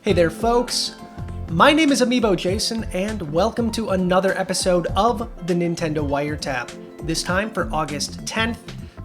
Hey there folks, my name is Amiibo Jason and welcome to another episode of the Nintendo Wiretap, this time for August 10th,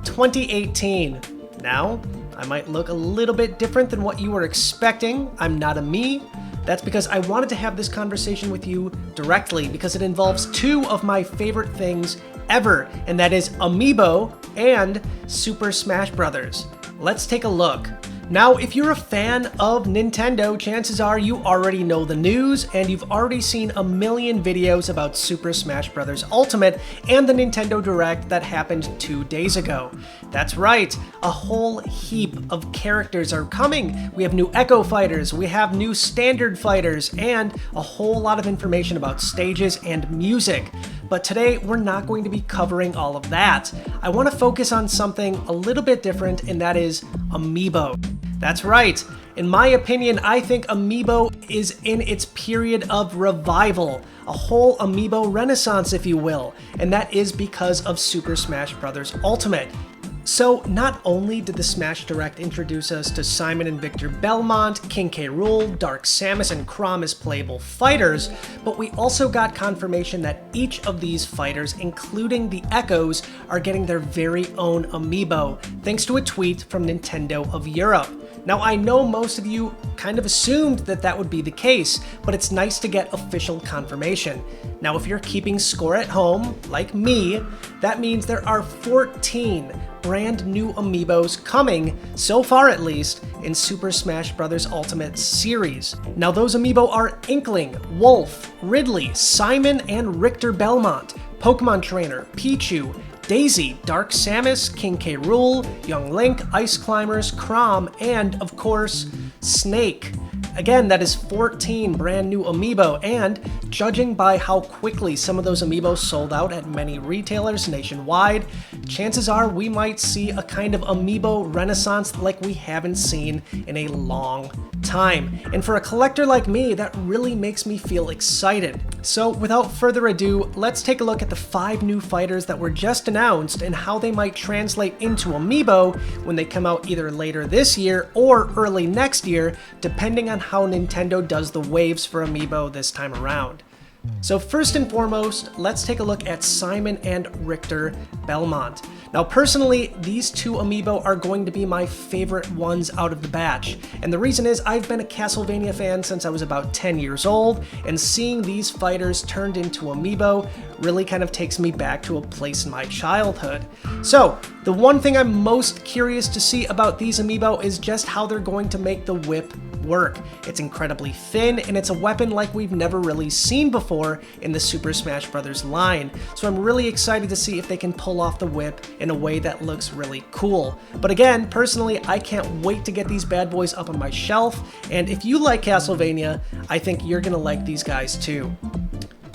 2018. Now, I might look a little bit different than what you were expecting. I'm not a me. That's because I wanted to have this conversation with you directly because it involves two of my favorite things ever, and that is Amiibo and Super Smash Bros. Let's take a look. Now, if you're a fan of Nintendo, chances are you already know the news and you've already seen a million videos about Super Smash Bros. Ultimate and the Nintendo Direct that happened 2 days ago. That's right, a whole heap of characters are coming. We have new Echo Fighters, we have new Standard Fighters, and a whole lot of information about stages and music. But today, we're not going to be covering all of that. I want to focus on something a little bit different, and that is Amiibo. That's right. In my opinion, I think Amiibo is in its period of revival, a whole Amiibo renaissance, if you will, and that is because of Super Smash Bros. Ultimate. So, not only did the Smash Direct introduce us to Simon and Richter Belmont, King K. Rool, Dark Samus, and Chrom as playable fighters, but we also got confirmation that each of these fighters, including the Echoes, are getting their very own Amiibo, thanks to a tweet from Nintendo of Europe. Now, I know most of you kind of assumed that that would be the case, but it's nice to get official confirmation. Now, if you're keeping score at home, like me, that means there are 14 brand new Amiibos coming, so far at least, in Super Smash Bros. Ultimate series. Now, those Amiibo are Inkling, Wolf, Ridley, Simon, and Richter Belmont, Pokemon Trainer, Pichu, Daisy, Dark Samus, King K. Rool, Young Link, Ice Climbers, Chrom, and, of course, Snake. Again, that is 14 brand new Amiibo, and judging by how quickly some of those Amiibo sold out at many retailers nationwide, chances are we might see a kind of Amiibo renaissance like we haven't seen in a long time. And for a collector like me, that really makes me feel excited. So without further ado, let's take a look at the 5 new fighters that were just announced and how they might translate into Amiibo when they come out either later this year or early next year, depending on how Nintendo does the waves for Amiibo this time around. So first and foremost, let's take a look at Simon and Richter Belmont. Now personally, these two Amiibo are going to be my favorite ones out of the batch. And the reason is I've been a Castlevania fan since I was about 10 years old, and seeing these fighters turned into Amiibo really kind of takes me back to a place in my childhood. So, the one thing I'm most curious to see about these Amiibo is just how they're going to make the whip work. It's incredibly thin, and it's a weapon like we've never really seen before in the Super Smash Bros. Line, so I'm really excited to see if they can pull off the whip in a way that looks really cool. But again, personally, I can't wait to get these bad boys up on my shelf, and if you like Castlevania, I think you're gonna like these guys too.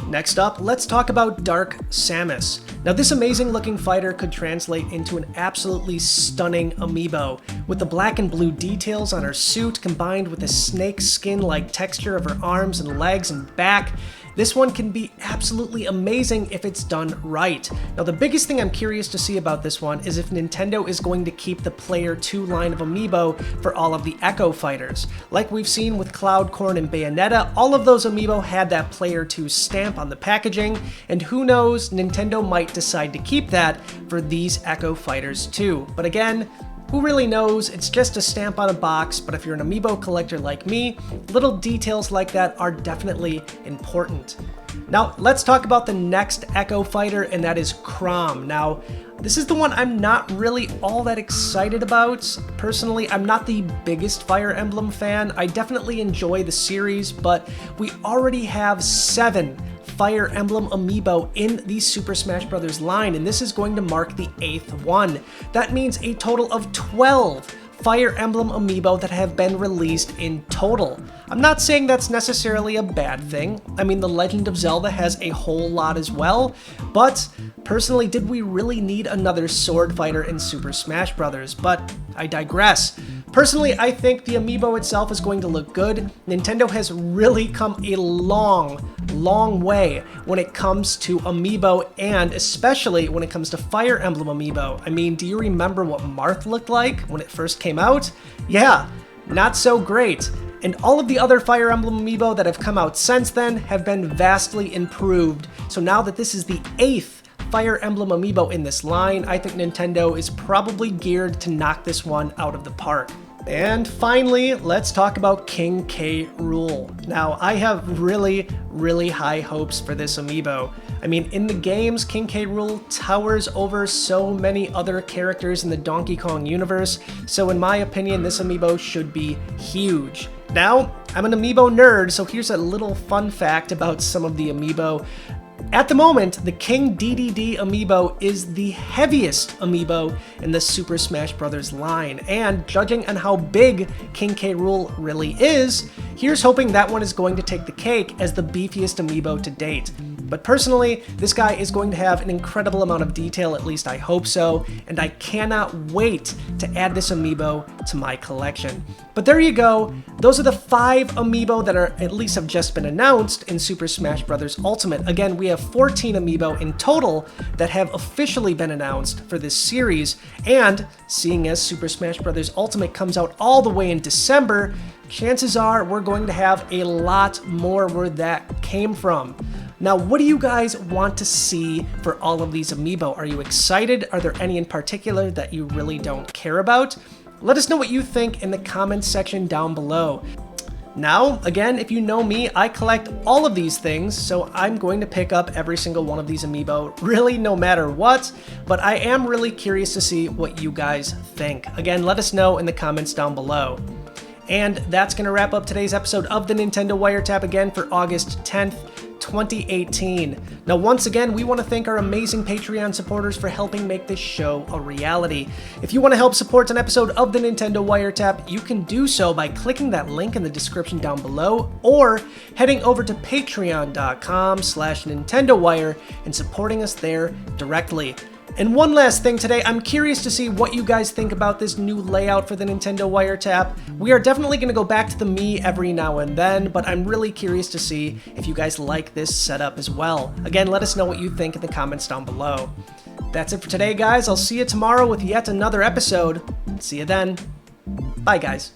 Next up, let's talk about Dark Samus. Now, this amazing looking fighter could translate into an absolutely stunning Amiibo. With the black and blue details on her suit combined with the snake skin-like texture of her arms and legs and back, this one can be absolutely amazing if it's done right. Now, the biggest thing I'm curious to see about this one is if Nintendo is going to keep the Player 2 line of Amiibo for all of the Echo Fighters. Like we've seen with Cloud, Corn, and Bayonetta, all of those Amiibo had that Player 2 stamp on the packaging, and who knows, Nintendo might decide to keep that for these Echo Fighters too. But again, who really knows? It's just a stamp on a box, but if you're an Amiibo collector like me, little details like that are definitely important. Now, let's talk about the next Echo Fighter, and that is Chrom. Now, this is the one I'm not really all that excited about. Personally, I'm not the biggest Fire Emblem fan. I definitely enjoy the series, but we already have 7 Fire Emblem Amiibo in the Super Smash Bros. Line, and this is going to mark the 8th one. That means a total of 12 Fire Emblem Amiibo that have been released in total. I'm not saying that's necessarily a bad thing. I mean, The Legend of Zelda has a whole lot as well, but personally, did we really need another sword fighter in Super Smash Bros.? But I digress. Personally, I think the Amiibo itself is going to look good. Nintendo has really come a long long way when it comes to Amiibo, and especially when it comes to Fire Emblem Amiibo. I mean, do you remember what Marth looked like when it first came out? Yeah, not so great. And all of the other Fire Emblem Amiibo that have come out since then have been vastly improved. So now that this is the 8th Fire Emblem Amiibo in this line, I think Nintendo is probably geared to knock this one out of the park. And finally, let's talk about King K. Rool. Now, I have really high hopes for this Amiibo. I mean, in the games, King K. Rool towers over so many other characters in the Donkey Kong universe, so in my opinion, this Amiibo should be huge. Now, I'm an Amiibo nerd, so here's a little fun fact about some of the Amiibo. At the moment, the King DDD Amiibo is the heaviest Amiibo in the Super Smash Bros. Line, and judging on how big King K. Rool really is, here's hoping that one is going to take the cake as the beefiest Amiibo to date. But personally, this guy is going to have an incredible amount of detail, at least I hope so, and I cannot wait to add this Amiibo to my collection. But there you go, those are the 5 Amiibo that are at least have just been announced in Super Smash Bros. Ultimate. Again, we have 14 Amiibo in total that have officially been announced for this series, and seeing as Super Smash Bros. Ultimate comes out all the way in December, chances are we're going to have a lot more where that came from. Now, what do you guys want to see for all of these Amiibo? Are you excited? Are there any in particular that you really don't care about? Let us know what you think in the comments section down below. Now, again, if you know me, I collect all of these things, so I'm going to pick up every single one of these Amiibo, really no matter what, but I am really curious to see what you guys think. Again, let us know in the comments down below. And that's going to wrap up today's episode of the Nintendo Wiretap again for August 10th, 2018. Now, once again, we want to thank our amazing Patreon supporters for helping make this show a reality. If you want to help support an episode of the Nintendo Wiretap, you can do so by clicking that link in the description down below, or heading over to patreon.com/NintendoWire and supporting us there directly. And one last thing today, I'm curious to see what you guys think about this new layout for the Nintendo Wiretap. We are definitely going to go back to the Mii every now and then, but I'm really curious to see if you guys like this setup as well. Again, let us know what you think in the comments down below. That's it for today, guys. I'll see you tomorrow with yet another episode. See you then. Bye, guys.